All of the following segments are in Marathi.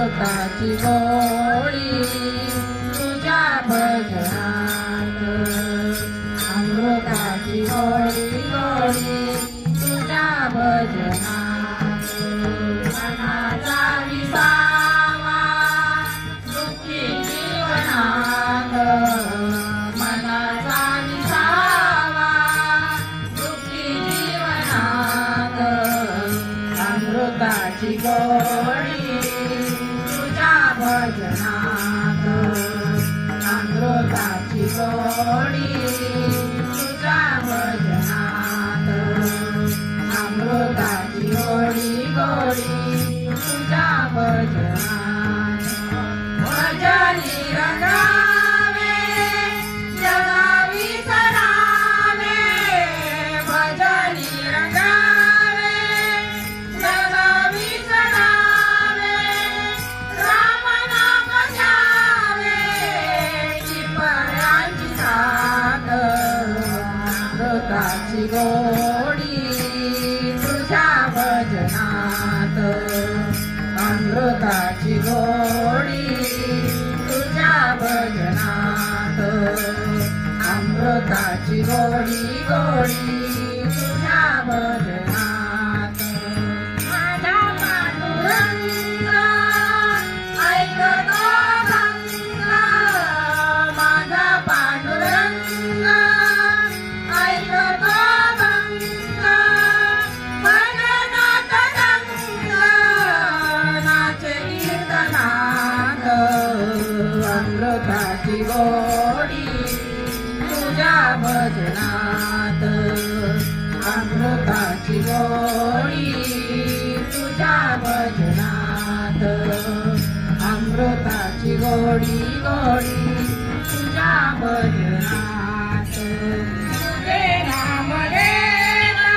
अमृताची गोडी तुझ्या भजनात अमृताची गोडी गोडी तुझ्या भजनात मनाचा विसावा दुःखी जीवनात मनाचा विसावा दुःखी जीवनात अमृताची गोडी तुझ्या भजनात अमृताची गोडी तुझ्या भजनात अमृताची गोडी गोडी तुझ्या भजनात भजनी रंगावे जगा विसरावे भजनी रंगावे जगा विसरावे राम नाम घ्यावे चिपळ्यांची साथ अमृताची गोडी तुझ्या भजनात अमृताची गोडी तुझ्या भजनात अमृताची गोडी गोडी तुझ्या भजनात माझा पांडुरंग ऐकतो भंग माझा पांडुरंग ऐकतो भंग भजनात रंग नाचे कीर्तनात अमृताची गोडी तुझ्या भजनात अमृताची गोडी तुझ्या भजनात अमृताची गोडी गोडी तुझ्या भजनात तुझे नाम देवा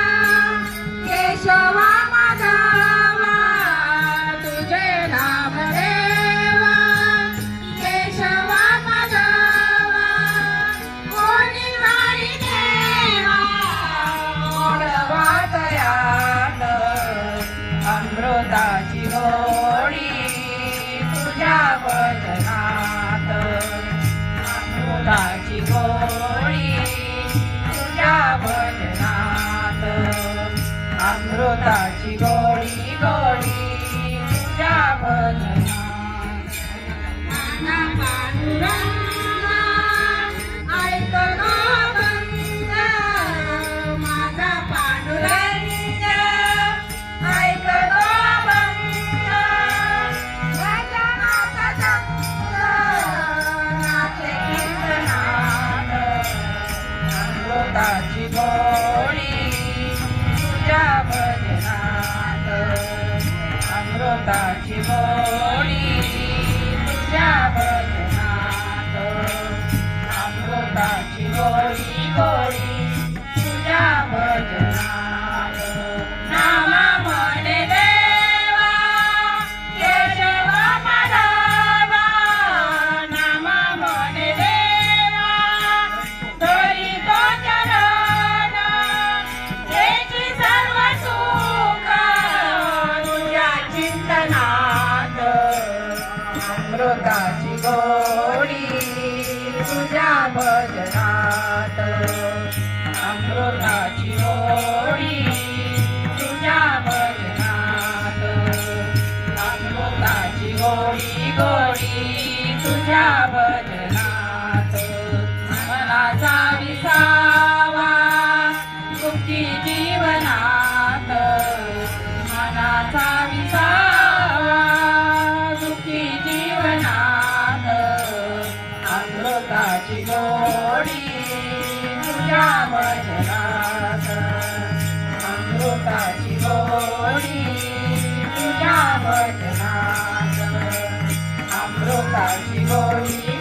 केशवा माधवा तुझे नाम देवा केशवा माधवा कोणी नाही देवा मोडवातयात अमृताची गोडी तुझ्या भजनात अमृताची गोडी तुझ्या भजनात अमृताची गोडी गोडी तुझ्या भजनात माझा पांडुरंग ऐकतो भंग माझा पांडुरंग ऐकतो भंग भजनात रंग नाचे कीर्तनात अमृताची गोडी तुझ्या भजनात अमृताची गोडी तुझ्या भजनात अमृताची गोडी गोडी तुझ्या भजनात नामा म्हणे देवा केशव माधवा नामा म्हणे देवा धरी तो चरण याची सर्व सुख तुझ्या चिंतनात अमृताची गोडी तुझ्या भजनात अमृताची गोडी तुझ्या भजनात अमृताची गोडी गोडी तुझ्या भजनात मनाचा विसावा दुःखी जीवनात मनाचा विसावा दुःखी जीवनात अमृताची गोडी तुझ्या भजनात अमृताची गोडी तुझ्या भजनात अमृताची गोडी